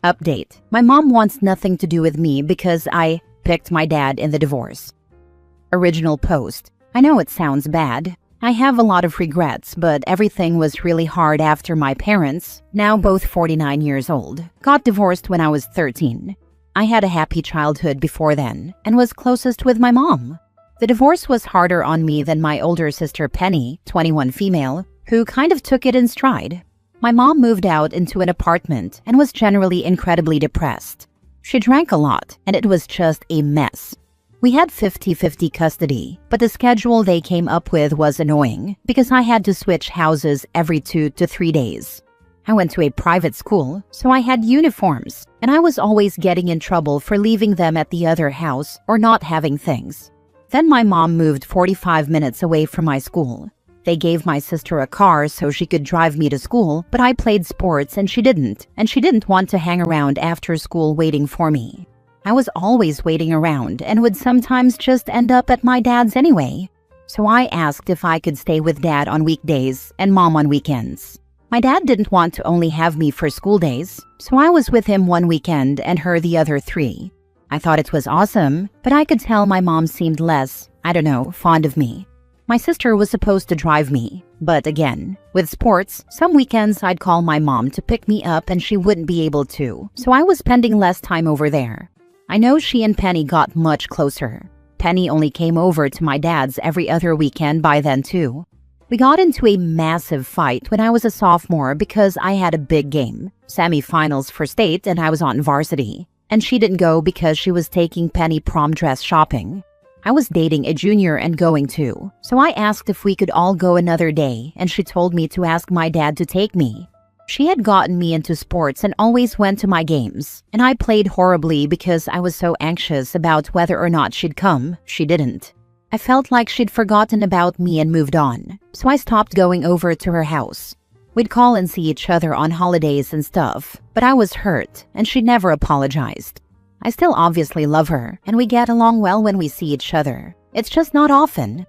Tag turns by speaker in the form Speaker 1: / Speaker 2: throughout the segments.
Speaker 1: Update. My mom wants nothing to do with me because I picked my dad in the divorce. Original post. I know it sounds bad. I have a lot of regrets, but everything was really hard after my parents, now both 49 years old, got divorced when I was 13. I had a happy childhood before then and was closest with my mom. The divorce was harder on me than my older sister Penny, 21 female, who kind of took it in stride. My mom moved out into an apartment and was generally incredibly depressed. She drank a lot, and it was just a mess. We had 50-50 custody, but the schedule they came up with was annoying because I had to switch houses every 2 to 3 days. I went to a private school, so I had uniforms, and I was always getting in trouble for leaving them at the other house or not having things. Then my mom moved 45 minutes away from my school. They gave my sister a car so she could drive me to school, but I played sports and she didn't want to hang around after school waiting for me. I was always waiting around and would sometimes just end up at my dad's anyway. So I asked if I could stay with dad on weekdays and mom on weekends. My dad didn't want to only have me for school days, so I was with him one weekend and her the other 3. I thought it was awesome, but I could tell my mom seemed less, fond of me. My sister was supposed to drive me, but again, with sports, some weekends I'd call my mom to pick me up and she wouldn't be able to, so I was spending less time over there. I know she and Penny got much closer. Penny only came over to my dad's every other weekend by then too. We got into a massive fight when I was a sophomore because I had a big game, semifinals for state, and I was on varsity. And she didn't go because she was taking Penny prom dress shopping. I was dating a junior and going too, so I asked if we could all go another day, and she told me to ask my dad to take me. She had gotten me into sports and always went to my games, and I played horribly because I was so anxious about whether or not she'd come. She didn't. I felt like she'd forgotten about me and moved on, so I stopped going over to her house. We'd call and see each other on holidays and stuff, but I was hurt, and she never apologized. I still obviously love her, and we get along well when we see each other. It's just not often.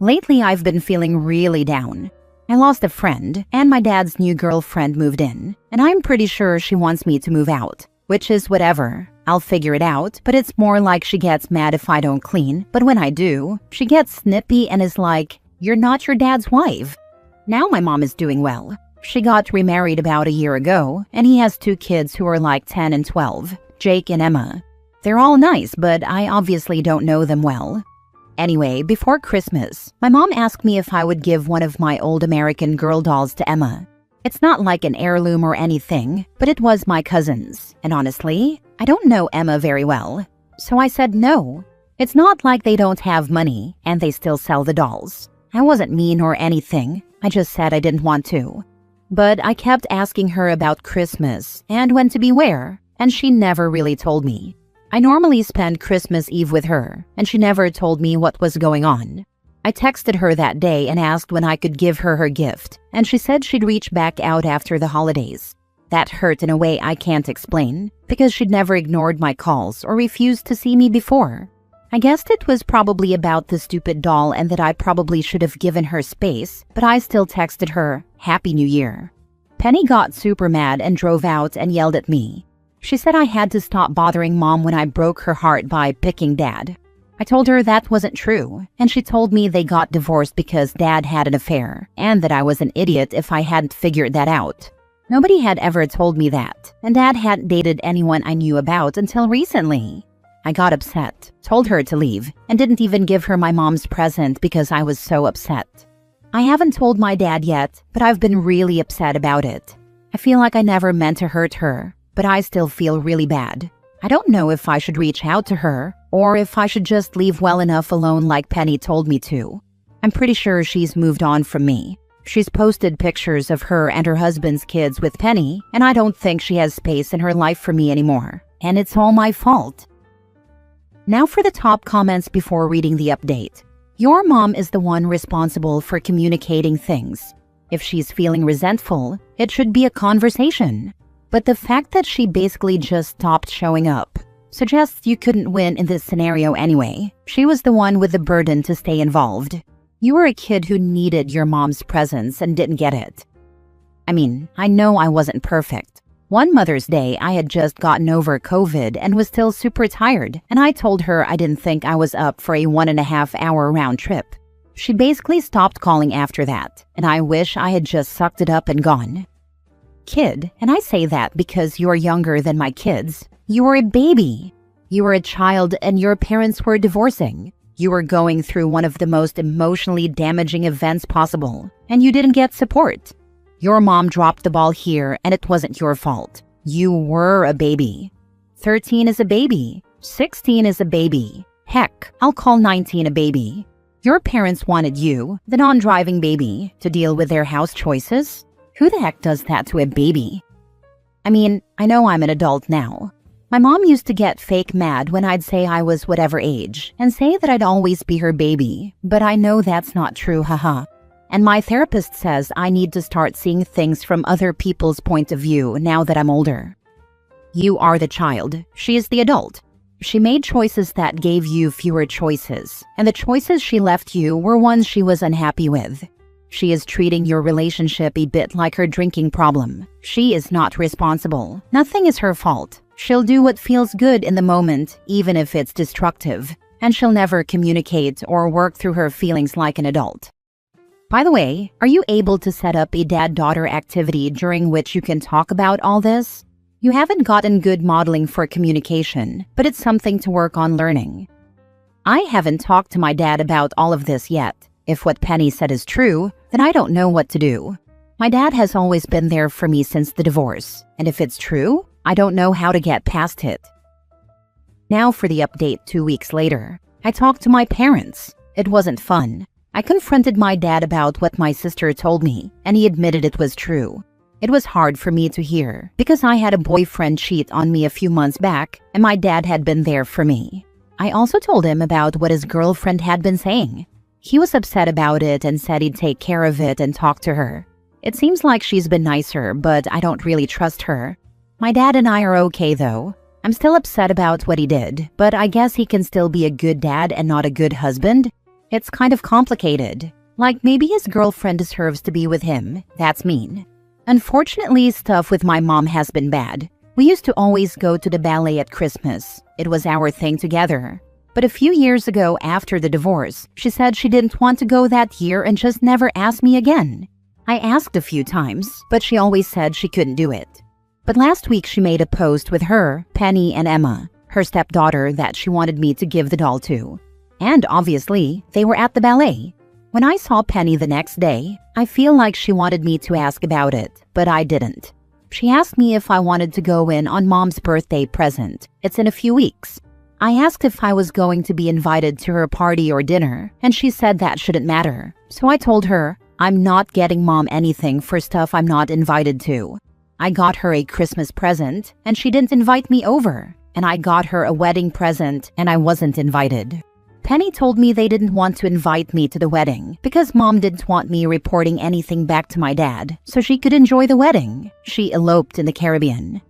Speaker 1: Lately, I've been feeling really down. I lost a friend, and my dad's new girlfriend moved in, and I'm pretty sure she wants me to move out, which is whatever. I'll figure it out, but it's more like she gets mad if I don't clean, but when I do, she gets snippy and is like, "You're not your dad's wife." Now my mom is doing well. She got remarried about a year ago, and he has 2 kids who are like 10 and 12, Jake and Emma. They're all nice, but I obviously don't know them well. Anyway, before Christmas, my mom asked me if I would give one of my old American Girl dolls to Emma. It's not like an heirloom or anything, but it was my cousin's, and honestly, I don't know Emma very well. So I said no. It's not like they don't have money, and they still sell the dolls. I wasn't mean or anything, I just said I didn't want to. But I kept asking her about Christmas and when to be where, and she never really told me. I normally spend Christmas Eve with her, and she never told me what was going on. I texted her that day and asked when I could give her her gift, and she said she'd reach back out after the holidays. That hurt in a way I can't explain, because she'd never ignored my calls or refused to see me before. I guessed it was probably about the stupid doll and that I probably should have given her space, but I still texted her, "Happy New Year." Penny got super mad and drove out and yelled at me. She said I had to stop bothering mom when I broke her heart by picking dad. I told her that wasn't true, and she told me they got divorced because dad had an affair, and that I was an idiot if I hadn't figured that out. Nobody had ever told me that, and dad hadn't dated anyone I knew about until recently. I got upset, told her to leave, and didn't even give her my mom's present because I was so upset. I haven't told my dad yet, but I've been really upset about it. I feel like I never meant to hurt her, but I still feel really bad. I don't know if I should reach out to her, or if I should just leave well enough alone like Penny told me to. I'm pretty sure she's moved on from me. She's posted pictures of her and her husband's kids with Penny, and I don't think she has space in her life for me anymore. And it's all my fault. Now for the top comments before reading the update. Your mom is the one responsible for communicating things. If she's feeling resentful, it should be a conversation. But the fact that she basically just stopped showing up suggests you couldn't win in this scenario anyway. She was the one with the burden to stay involved. You were a kid who needed your mom's presence and didn't get it. I mean, I know I wasn't perfect, One Mother's Day, I had just gotten over COVID and was still super tired, and I told her I didn't think I was up for a 1.5-hour round trip. She basically stopped calling after that, and I wish I had just sucked it up and gone. Kid, and I say that because you're younger than my kids. You were a baby. You were a child and your parents were divorcing. You were going through one of the most emotionally damaging events possible, and you didn't get support. Your mom dropped the ball here and it wasn't your fault. You were a baby. 13 is a baby. 16 is a baby. Heck, I'll call 19 a baby. Your parents wanted you, the non-driving baby, to deal with their house choices? Who the heck does that to a baby? I mean, I know I'm an adult now. My mom used to get fake mad when I'd say I was whatever age and say that I'd always be her baby, but I know that's not true, haha. And my therapist says I need to start seeing things from other people's point of view now that I'm older. You are the child. She is the adult. She made choices that gave you fewer choices, and the choices she left you were ones she was unhappy with. She is treating your relationship a bit like her drinking problem. She is not responsible. Nothing is her fault. She'll do what feels good in the moment, even if it's destructive, and she'll never communicate or work through her feelings like an adult. By the way, are you able to set up a dad-daughter activity during which you can talk about all this? You haven't gotten good modeling for communication, but it's something to work on learning. I haven't talked to my dad about all of this yet. If what Penny said is true, then I don't know what to do. My dad has always been there for me since the divorce, and if it's true, I don't know how to get past it. Now for the update 2 weeks later. I talked to my parents. It wasn't fun. I confronted my dad about what my sister told me, and he admitted it was true. It was hard for me to hear, because I had a boyfriend cheat on me a few months back, and my dad had been there for me. I also told him about what his girlfriend had been saying. He was upset about it and said he'd take care of it and talk to her. It seems like she's been nicer, but I don't really trust her. My dad and I are okay though. I'm still upset about what he did, but I guess he can still be a good dad and not a good husband. It's kind of complicated. Like maybe his girlfriend deserves to be with him. That's mean. Unfortunately, stuff with my mom has been bad. We used to always go to the ballet at Christmas. It was our thing together. But a few years ago after the divorce, she said she didn't want to go that year and just never asked me again. I asked a few times, but she always said she couldn't do it. But last week she made a post with her, Penny, and Emma, her stepdaughter that she wanted me to give the doll to. And obviously, they were at the ballet. When I saw Penny the next day, I feel like she wanted me to ask about it, but I didn't. She asked me if I wanted to go in on Mom's birthday present. It's in a few weeks. I asked if I was going to be invited to her party or dinner, and she said that shouldn't matter. So I told her, I'm not getting Mom anything for stuff I'm not invited to. I got her a Christmas present, and she didn't invite me over. And I got her a wedding present, and I wasn't invited. Penny told me they didn't want to invite me to the wedding because Mom didn't want me reporting anything back to my dad so she could enjoy the wedding. She eloped in the Caribbean.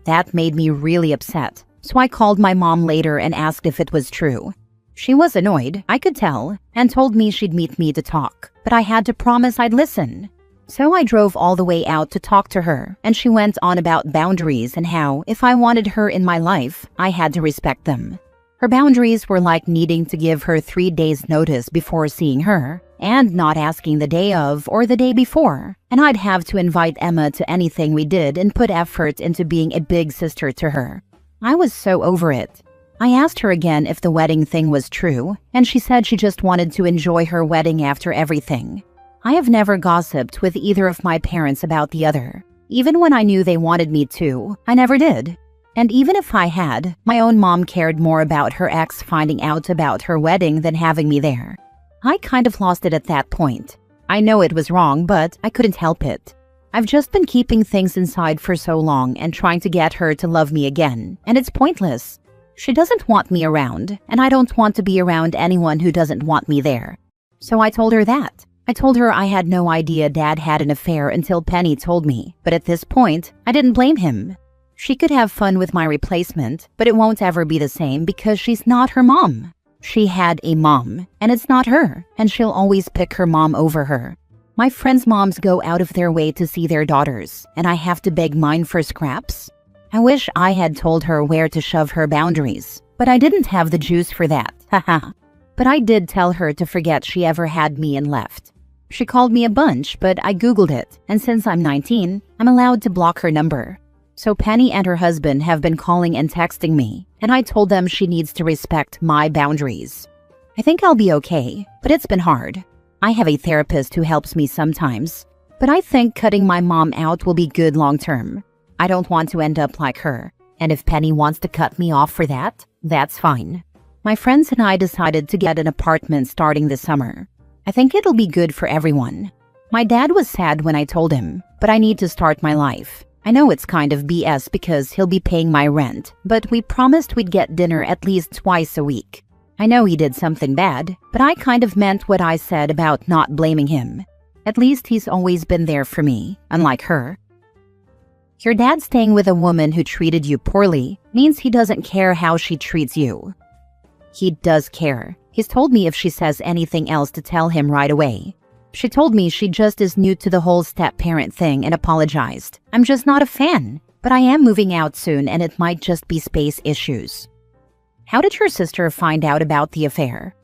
Speaker 1: That made me really upset, so I called my mom later and asked if it was true. She was annoyed, I could tell, and told me she'd meet me to talk, but I had to promise I'd listen. So I drove all the way out to talk to her, and she went on about boundaries and how, if I wanted her in my life, I had to respect them. Her boundaries were like needing to give her 3 days' notice before seeing her, and not asking the day of or the day before, and I'd have to invite Emma to anything we did and put effort into being a big sister to her. I was so over it. I asked her again if the wedding thing was true, and she said she just wanted to enjoy her wedding after everything. I have never gossiped with either of my parents about the other. Even when I knew they wanted me to, I never did. And even if I had, my own mom cared more about her ex finding out about her wedding than having me there. I kind of lost it at that point. I know it was wrong, but I couldn't help it. I've just been keeping things inside for so long and trying to get her to love me again, and it's pointless. She doesn't want me around, and I don't want to be around anyone who doesn't want me there. So I told her that. I told her I had no idea Dad had an affair until Penny told me, but at this point, I didn't blame him. She could have fun with my replacement, but it won't ever be the same because she's not her mom. She had a mom, and it's not her, and she'll always pick her mom over her. My friends' moms go out of their way to see their daughters, and I have to beg mine for scraps. I wish I had told her where to shove her boundaries, but I didn't have the juice for that, haha. But I did tell her to forget she ever had me and left. She called me a bunch, but I googled it, and since I'm 19, I'm allowed to block her number. So Penny and her husband have been calling and texting me, and I told them she needs to respect my boundaries. I think I'll be okay, but it's been hard. I have a therapist who helps me sometimes, but I think cutting my mom out will be good long term. I don't want to end up like her, and if Penny wants to cut me off for that, that's fine. My friends and I decided to get an apartment starting this summer. I think it'll be good for everyone. My dad was sad when I told him, but I need to start my life. I know it's kind of BS because he'll be paying my rent, but we promised we'd get dinner at least twice a week. I know he did something bad, but I kind of meant what I said about not blaming him. At least he's always been there for me, unlike her. Your dad staying with a woman who treated you poorly means he doesn't care how she treats you. He does care. He's told me if she says anything else to tell him right away. She told me she just is new to the whole step-parent thing and apologized. I'm just not a fan, but I am moving out soon and it might just be space issues. How did your sister find out about the affair?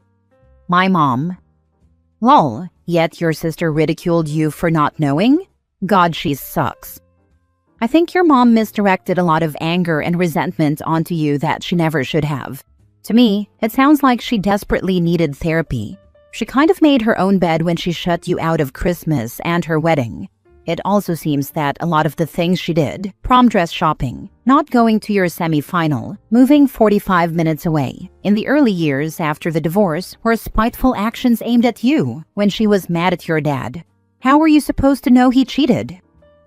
Speaker 1: My mom. Lol, yet your sister ridiculed you for not knowing? God, she sucks. I think your mom misdirected a lot of anger and resentment onto you that she never should have. To me, it sounds like she desperately needed therapy. She kind of made her own bed when she shut you out of Christmas and her wedding. It also seems that a lot of the things she did, prom dress shopping, not going to your semi-final, moving 45 minutes away, in the early years after the divorce, were spiteful actions aimed at you when she was mad at your dad. How were you supposed to know he cheated?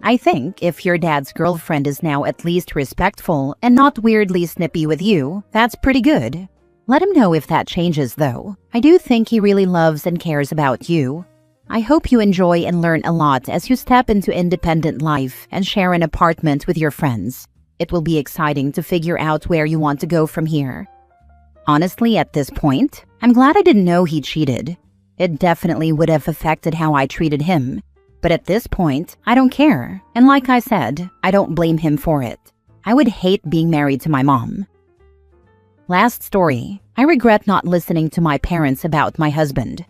Speaker 1: I think if your dad's girlfriend is now at least respectful and not weirdly snippy with you, that's pretty good. Let him know if that changes, though. I do think he really loves and cares about you. I hope you enjoy and learn a lot as you step into independent life and share an apartment with your friends. It will be exciting to figure out where you want to go from here. Honestly, at this point, I'm glad I didn't know he cheated. It definitely would have affected how I treated him. But at this point, I don't care. And like I said, I don't blame him for it. I would hate being married to my mom. Last story. I regret not listening to my parents about my husband.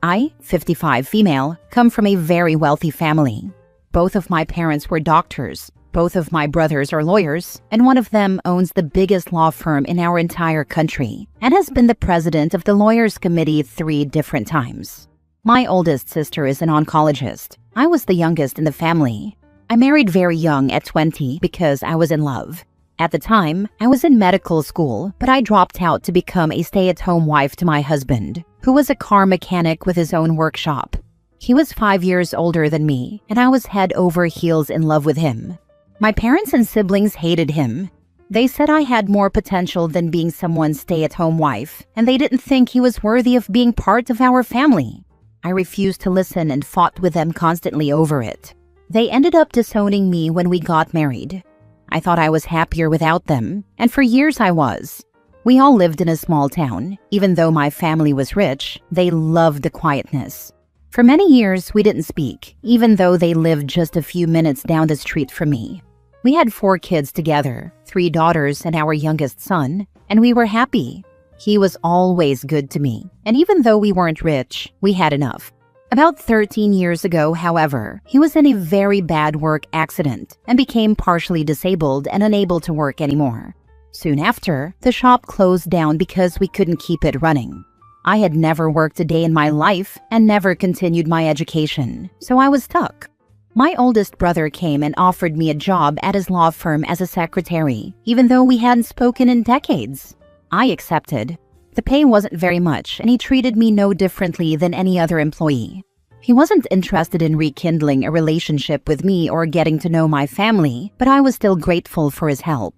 Speaker 1: I, 55 female, come from a very wealthy family. Both of my parents were doctors. Both of my brothers are lawyers, and one of them owns the biggest law firm in our entire country and has been the president of the Lawyers Committee 3 different times. My oldest sister is an oncologist. I was the youngest in the family. I married very young at 20 because I was in love. At the time, I was in medical school, but I dropped out to become a stay-at-home wife to my husband, who was a car mechanic with his own workshop. He was 5 years older than me, and I was head over heels in love with him. My parents and siblings hated him. They said I had more potential than being someone's stay-at-home wife, and they didn't think he was worthy of being part of our family. I refused to listen and fought with them constantly over it. They ended up disowning me when we got married. I thought I was happier without them, and for years I was. We all lived in a small town. Even though my family was rich, they loved the quietness. For many years, we didn't speak, even though they lived just a few minutes down the street from me. We had 4 kids together, 3 daughters and our youngest son, and we were happy. He was always good to me, and even though we weren't rich, we had enough. About 13 years ago, however, he was in a very bad work accident and became partially disabled and unable to work anymore. Soon after, the shop closed down because we couldn't keep it running. I had never worked a day in my life and never continued my education, so I was stuck. My oldest brother came and offered me a job at his law firm as a secretary, even though we hadn't spoken in decades. I accepted. The pay wasn't very much, and he treated me no differently than any other employee. He wasn't interested in rekindling a relationship with me or getting to know my family, but I was still grateful for his help.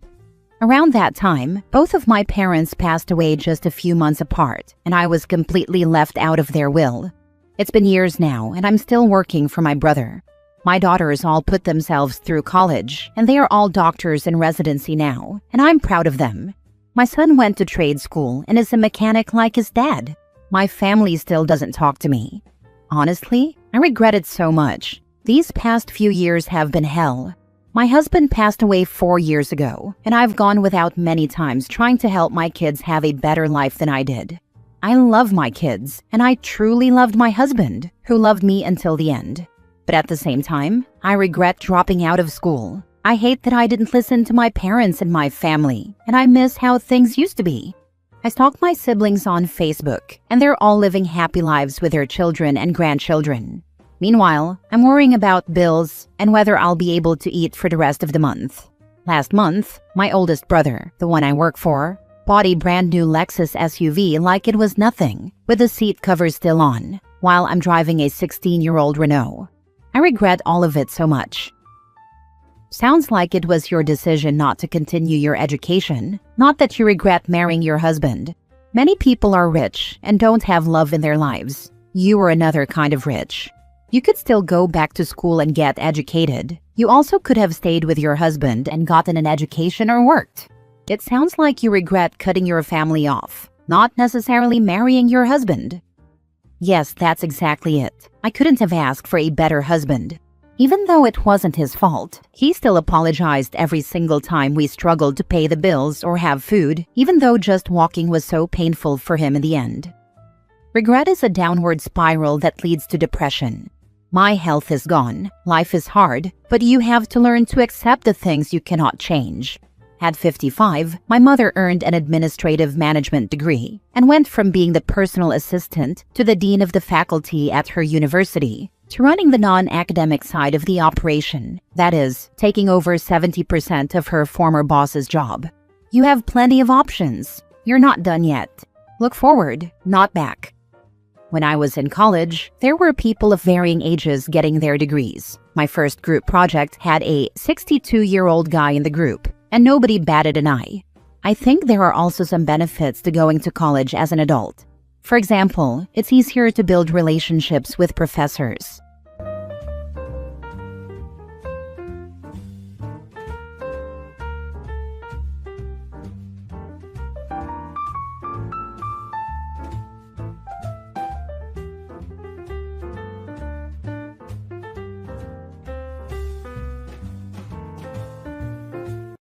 Speaker 1: Around that time, both of my parents passed away just a few months apart, and I was completely left out of their will. It's been years now, and I'm still working for my brother. My daughters all put themselves through college, and they are all doctors in residency now, and I'm proud of them. My son went to trade school and is a mechanic like his dad. My family still doesn't talk to me. Honestly, I regret it so much. These past few years have been hell. My husband passed away 4 years ago, and I've gone without many times trying to help my kids have a better life than I did. I love my kids, and I truly loved my husband, who loved me until the end. But at the same time, I regret dropping out of school. I hate that I didn't listen to my parents and my family, and I miss how things used to be. I stalk my siblings on Facebook, and they're all living happy lives with their children and grandchildren. Meanwhile, I'm worrying about bills and whether I'll be able to eat for the rest of the month. Last month, my oldest brother, the one I work for, bought a brand new Lexus SUV like it was nothing, with the seat covers still on, while I'm driving a 16-year-old Renault. I regret all of it so much. Sounds like it was your decision not to continue your education, not that you regret marrying your husband. Many people are rich and don't have love in their lives. You are another kind of rich. You could still go back to school and get educated. You also could have stayed with your husband and gotten an education or worked. It sounds like you regret cutting your family off, not necessarily marrying your husband. Yes, that's exactly it. I couldn't have asked for a better husband. Even though it wasn't his fault, he still apologized every single time we struggled to pay the bills or have food, even though just walking was so painful for him in the end. Regret is a downward spiral that leads to depression. My health is gone, life is hard, but you have to learn to accept the things you cannot change. At 55, my mother earned an administrative management degree and went from being the personal assistant to the dean of the faculty at her university to running the non-academic side of the operation, that is, taking over 70% of her former boss's job. You have plenty of options. You're not done yet. Look forward, not back. When I was in college, there were people of varying ages getting their degrees. My first group project had a 62-year-old guy in the group, and nobody batted an eye. I think there are also some benefits to going to college as an adult. For example, it's easier to build relationships with professors.